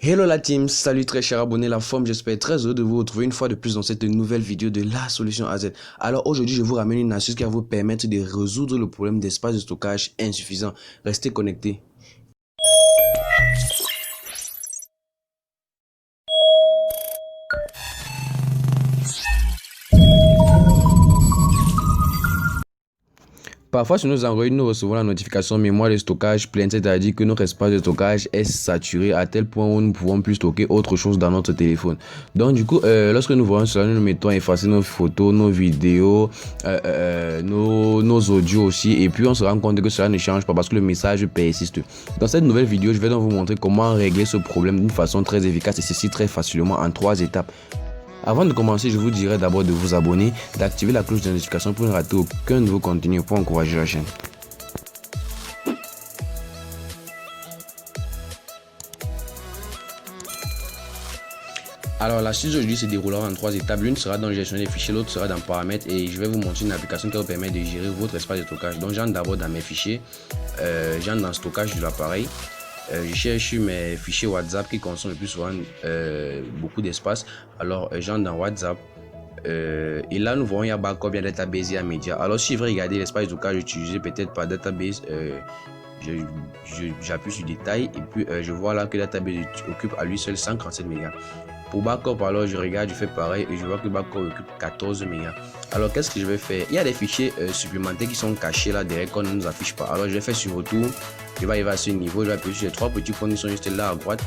Hello la team, salut très cher abonné la forme, j'espère très heureux de vous retrouver une fois de plus dans cette nouvelle vidéo de la solution AZ. Alors aujourd'hui je vous ramène une astuce qui va vous permettre de résoudre le problème d'espace de stockage insuffisant. Restez connectés. Parfois sur nos Android, nous recevons la notification mémoire de stockage pleine, c'est-à-dire que notre espace de stockage est saturé à tel point où nous ne pouvons plus stocker autre chose dans notre téléphone. Donc du coup, lorsque nous voyons cela, nous nous mettons à effacer nos photos, nos vidéos, nos audios aussi, et puis on se rend compte que cela ne change pas parce que le message persiste. Dans cette nouvelle vidéo, je vais donc vous montrer comment régler ce problème d'une façon très efficace et ceci très facilement en 3 étapes. Avant de commencer, je vous dirais d'abord de vous abonner, d'activer la cloche de notification pour ne rater aucun nouveau contenu pour encourager la chaîne. Alors l'astuce d'aujourd'hui se déroulera en 3 étapes. L'une sera dans la gestion des fichiers, l'autre sera dans paramètres et je vais vous montrer une application qui va vous permettre de gérer votre espace de stockage. Donc j'entre d'abord dans mes fichiers, j'entre dans le stockage de l'appareil. Je cherche mes fichiers WhatsApp qui consomment le plus souvent beaucoup d'espace. Alors j'entre dans WhatsApp. Et là nous voyons il y a backup, il y a database, il y a média. Alors si je veux regarder l'espace de stockage utilisé peut-être par database, j'appuie sur détail et puis je vois là que database occupe à lui seul 137 mégas. Pour backup, alors je regarde, je fais pareil et je vois que backup occupe 14 mégas. Alors qu'est-ce que je vais faire? Il y a des fichiers supplémentaires qui sont cachés là derrière qu'on ne nous affiche pas. Alors je vais faire sur retour, je vais arriver à ce niveau, je vais appuyer sur les 3 petits points qui sont juste là à droite,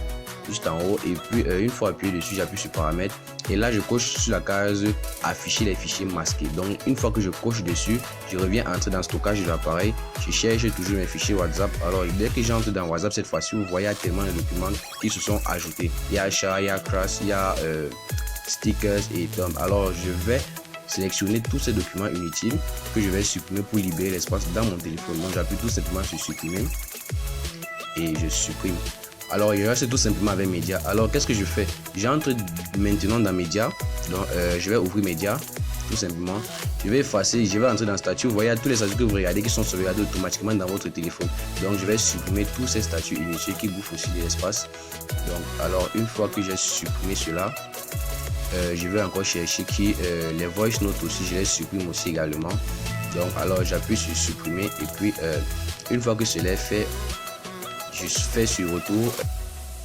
juste en haut, et puis une fois appuyé dessus, j'appuie sur paramètres et là je coche sur la case afficher les fichiers masqués. Donc une fois que je coche dessus, je reviens entrer dans le stockage de l'appareil, je cherche toujours mes fichiers WhatsApp. Alors dès que j'entre dans WhatsApp cette fois-ci, vous voyez tellement de documents qui se sont ajoutés. Il y a chat, il y a crash, il y a stickers et tom. Alors je vais sélectionner tous ces documents inutiles que je vais supprimer pour libérer l'espace dans mon téléphone. Donc j'appuie tout simplement sur supprimer et je supprime. Alors je reste tout simplement avec média. Alors qu'est-ce que je fais? J'entre maintenant dans média. Donc je vais ouvrir média tout simplement. Je vais effacer, je vais entrer dans statut. Vous voyez tous les statuts que vous regardez qui sont sauvegardés automatiquement dans votre téléphone. Donc je vais supprimer tous ces statuts inutiles qui bouffent aussi de l'espace. Donc alors une fois que j'ai supprimé cela, je vais encore chercher les voice notes aussi, je les supprime aussi également. Donc alors j'appuie sur supprimer et puis une fois que cela est fait, je fais sur retour.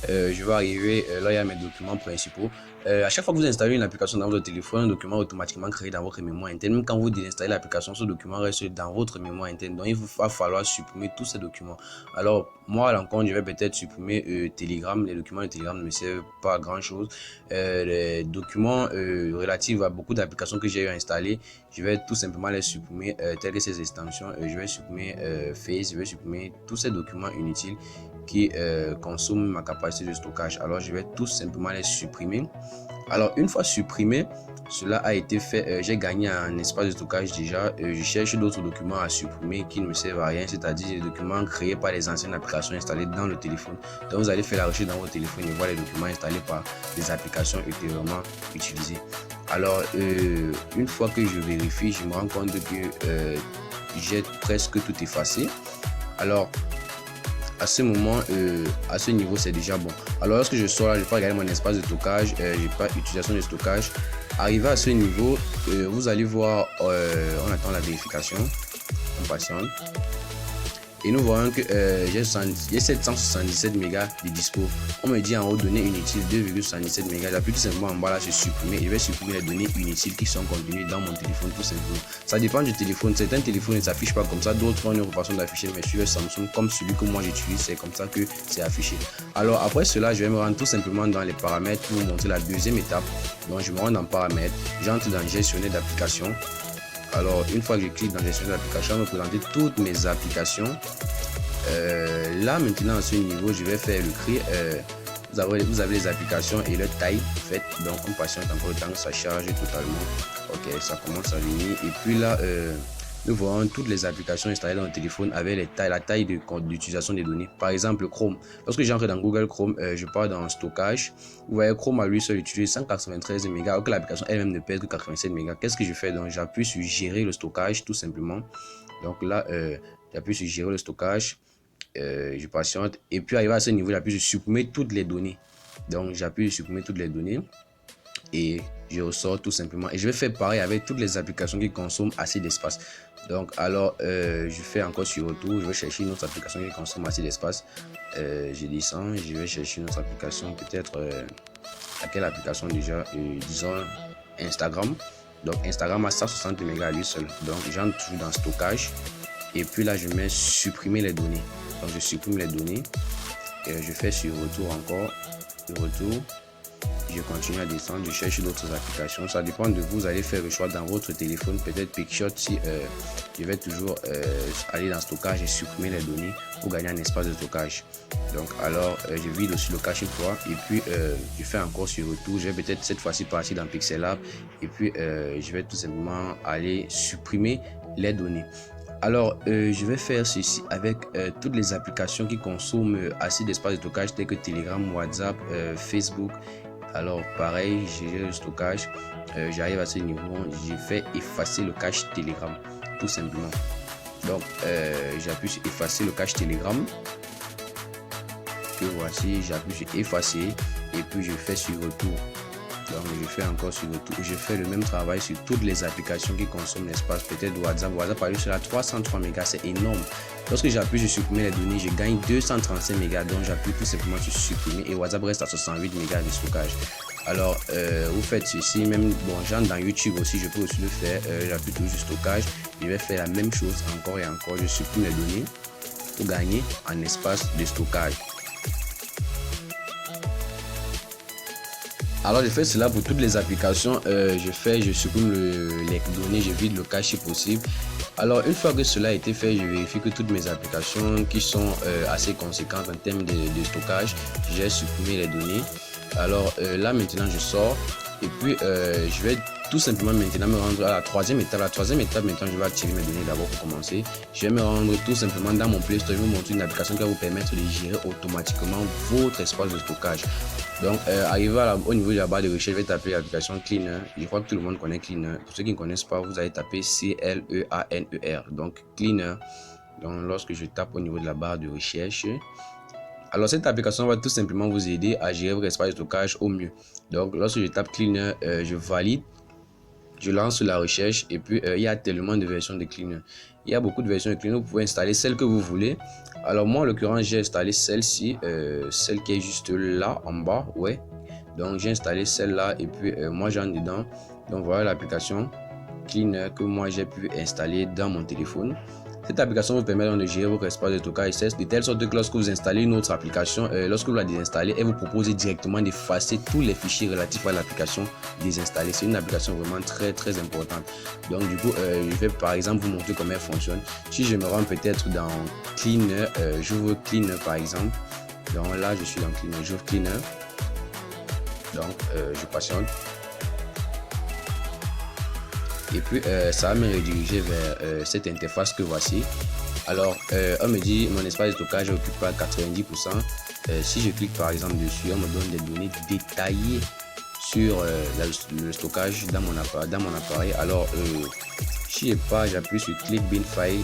Je vais arriver, là il y a mes documents principaux. À chaque fois que vous installez une application dans votre téléphone, un document est automatiquement créé dans votre mémoire interne. Même quand vous désinstallez l'application, ce document reste dans votre mémoire interne. Donc il va falloir supprimer tous ces documents. Alors moi à l'encontre, je vais peut-être supprimer Telegram. Les documents de Telegram ne me servent pas à grand chose. Les documents relatifs à beaucoup d'applications que j'ai installées, je vais tout simplement les supprimer, telles que ces extensions. Je vais supprimer Face, je vais supprimer tous ces documents inutiles qui consomment ma capacité de stockage. Alors je vais tout simplement les supprimer. Alors une fois supprimé, cela a été fait, j'ai gagné un espace de stockage déjà. Je cherche d'autres documents à supprimer qui ne me servent à rien, c'est-à-dire les documents créés par les anciennes applications installées dans le téléphone. Donc vous allez faire la recherche dans votre téléphone et voir les documents installés par des applications ultérieurement utilisées. Alors une fois que je vérifie, je me rends compte que j'ai presque tout effacé. Alors à ce moment, à ce niveau, c'est déjà bon. Alors lorsque je sors là, je peux regarder mon espace de stockage, j'ai pas utilisation de stockage. Arrivé à ce niveau, vous allez voir, on attend la vérification, on patiente. Et nous voyons que j'ai 777 mégas de dispo. On me dit en haut données inutiles 2,77 mégas. J'appuie tout simplement en bas là sur supprimer et je vais supprimer les données inutiles qui sont contenues dans mon téléphone tout simplement. Ça dépend du téléphone. Certains téléphones ne s'affichent pas comme ça, d'autres ont une autre façon d'afficher, mais sur le Samsung comme celui que moi j'utilise, c'est comme ça que c'est affiché. Alors après cela, je vais me rendre tout simplement dans les paramètres pour vous montrer la deuxième étape. Donc je me rends dans paramètres, j'entre dans gestionnaire d'application. Alors une fois que je clique dans gestion d'application, je vais me présenter toutes mes applications. Là maintenant à ce niveau, je vais faire le cri. Vous avez les applications et leur taille faite. Donc on patiente encore le temps que ça charge totalement. Ok, ça commence à venir. Et puis là, nous voyons toutes les applications installées dans le téléphone avec la taille d'utilisation des données. Par exemple, Chrome. Lorsque j'entre dans Google Chrome, je pars dans stockage. Vous voyez, Chrome à lui seul utilise 193 mégas, alors que l'application elle-même ne pèse que 87 mégas. Qu'est-ce que je fais? Donc, j'appuie sur gérer le stockage tout simplement. Donc là, j'appuie sur gérer le stockage. Je patiente. Et puis, arrivé à ce niveau, j'appuie sur supprimer toutes les données. Donc j'appuie sur supprimer toutes les données et je ressors tout simplement. Et je vais faire pareil avec toutes les applications qui consomment assez d'espace. Donc alors je fais encore sur retour, je vais chercher une autre application qui consomme assez d'espace. Je descends, je vais chercher une autre application, peut-être laquelle application déjà, disons Instagram. Donc Instagram a 160 mégas à lui seul. Donc j'entre toujours dans stockage et puis là je mets supprimer les données. Donc je supprime les données et je fais sur retour encore, retour. Je continue à descendre, je cherche d'autres applications. Ça dépend de vous, vous allez faire le choix dans votre téléphone, peut-être Pickshot si je vais toujours aller dans stockage et supprimer les données pour gagner un espace de stockage. Donc alors je vide aussi le cache une fois et puis je fais encore sur retour. Je vais peut-être cette fois-ci partir dans Pixel Lab et puis je vais tout simplement aller supprimer les données. Alors, je vais faire ceci avec toutes les applications qui consomment assez d'espace de stockage telles que Telegram, WhatsApp, Facebook. Alors, pareil, j'ai le stockage. J'arrive à ce niveau, j'ai fait effacer le cache Telegram, tout simplement. Donc, j'appuie sur effacer le cache Telegram. Et voici, j'appuie sur effacer et puis je fais sur retour. Donc je fais encore sur retour. Je fais le même travail sur toutes les applications qui consomment l'espace. Peut-être WhatsApp. WhatsApp par exemple, 303 mégas, c'est énorme. Lorsque j'appuie sur supprimer les données, je gagne 235 mégas. Donc j'appuie tout simplement sur supprimer et WhatsApp reste à 68 mégas de stockage. Alors vous faites ceci, même bon, j'entre dans YouTube aussi, je peux aussi le faire. J'appuie toujours sur stockage. Je vais faire la même chose encore et encore. Je supprime les données pour gagner en espace de stockage. Alors je fais cela pour toutes les applications, je supprime les données, je vide le cache si possible. Alors une fois que cela a été fait, je vérifie que toutes mes applications qui sont assez conséquentes en termes de stockage, j'ai supprimé les données. Alors là maintenant je sors et puis je vais tout simplement maintenant me rendre à la troisième étape. La troisième étape maintenant je vais activer mes données d'abord pour commencer. Je vais me rendre tout simplement dans mon Play Store, je vais vous montrer une application qui va vous permettre de gérer automatiquement votre espace de stockage. Donc arrivé au niveau de la barre de recherche, je vais taper l'application Cleaner. Je crois que tout le monde connaît Cleaner. Pour ceux qui ne connaissent pas, vous allez taper C-L-E-A-N-E-R. Donc Cleaner. Donc lorsque je tape au niveau de la barre de recherche, alors cette application va tout simplement vous aider à gérer votre espace de stockage au mieux. Donc lorsque je tape Cleaner, je valide, je lance la recherche et puis il y a tellement de versions de Cleaner. Il y a beaucoup de versions de Cleaner, vous pouvez installer celle que vous voulez. Alors moi en l'occurrence j'ai installé celle-ci, celle qui est juste là en bas, ouais. Donc j'ai installé celle-là et puis moi j'entre dedans. Donc voilà l'application Cleaner que moi j'ai pu installer dans mon téléphone. Cette application vous permet de gérer votre espace de stockage de telle sorte que lorsque vous installez une autre application, lorsque vous la désinstallez, elle vous propose directement d'effacer tous les fichiers relatifs à l'application désinstallée. C'est une application vraiment très importante. Donc du coup, je vais par exemple vous montrer comment elle fonctionne. Si je me rends peut-être dans Cleaner, j'ouvre Cleaner par exemple. Donc là, je suis dans Cleaner, j'ouvre Cleaner. Donc je patiente. Et puis ça va me rediriger vers cette interface que voici. Alors on me dit mon espace de stockage est occupé à 90%. Si je clique par exemple dessus, on me donne des données détaillées sur le stockage dans mon appareil. Alors si je pars, j'appuie sur click bin file,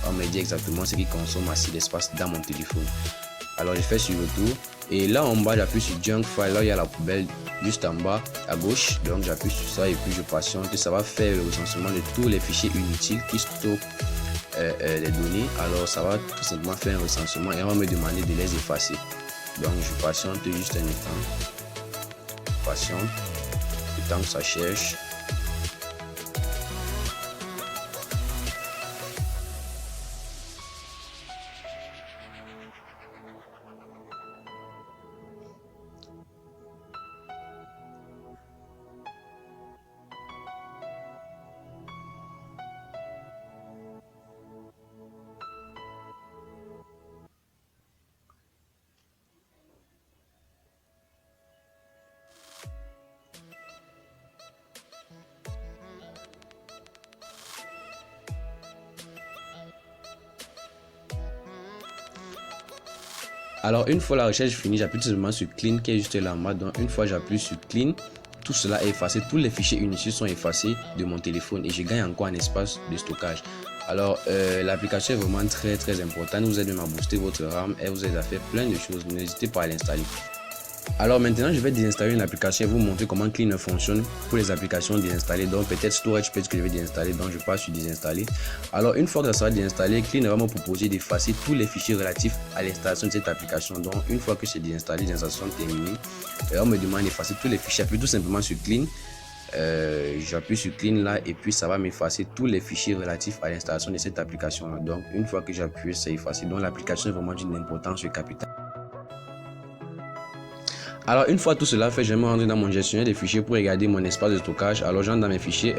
on me dit exactement ce qui consomme assez d'espace dans mon téléphone. Alors je fais sur retour et là en bas j'appuie sur junk file, là il y a la poubelle juste en bas à gauche. Donc j'appuie sur ça et puis je patiente et ça va faire le recensement de tous les fichiers inutiles qui stockent les données. Alors ça va tout simplement faire un recensement et on va me demander de les effacer. Donc je patiente juste un instant, patiente le temps que ça cherche. Alors une fois la recherche finie, j'appuie tout simplement sur Clean qui est juste là en bas. Donc une fois j'appuie sur Clean, tout cela est effacé, tous les fichiers inutiles sont effacés de mon téléphone et je gagne encore un espace de stockage. Alors l'application est vraiment très importante, vous aide même à booster votre RAM et vous aide à faire plein de choses. N'hésitez pas à l'installer. Alors maintenant, je vais désinstaller une application et vous montrer comment Clean fonctionne pour les applications désinstallées. Donc peut-être Storage Page que je vais désinstaller, donc je passe sur désinstaller. Alors une fois que ça sera désinstallé, Clean va me proposer d'effacer tous les fichiers relatifs à l'installation de cette application. Donc une fois que c'est désinstallé, l'installation terminée, on me demande d'effacer tous les fichiers. J'appuie tout simplement sur Clean. J'appuie sur Clean là et puis ça va m'effacer tous les fichiers relatifs à l'installation de cette application là. Donc une fois que j'appuie, c'est effacé. Donc l'application est vraiment d'une importance capitale. Alors une fois tout cela fait, je vais me rendre dans mon gestionnaire des fichiers pour regarder mon espace de stockage. Alors j'entre dans mes fichiers,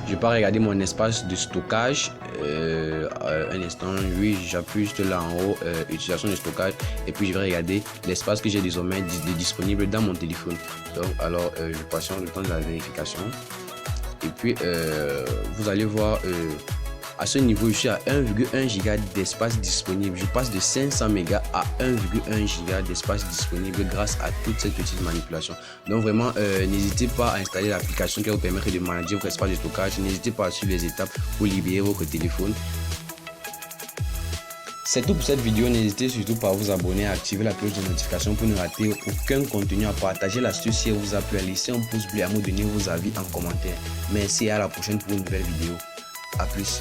je pars regarder mon espace de stockage. Un instant, oui, j'appuie juste là en haut, utilisation de stockage, et puis je vais regarder l'espace que j'ai désormais disponible dans mon téléphone. Donc alors je patiente le temps de la vérification. Et puis vous allez voir, à ce niveau, je suis à 1,1 giga d'espace disponible. Je passe de 500 mégas à 1,1 giga d'espace disponible grâce à toute cette petite manipulation. Donc vraiment, n'hésitez pas à installer l'application qui va vous permettre de manager votre espace de stockage. N'hésitez pas à suivre les étapes pour libérer votre téléphone. C'est tout pour cette vidéo. N'hésitez surtout pas à vous abonner, à activer la cloche de notification pour ne rater aucun contenu, à partager l'astuce si elle vous a plu, à laisser un pouce bleu, à me donner vos avis en commentaire. Merci et à la prochaine pour une nouvelle vidéo. A plus.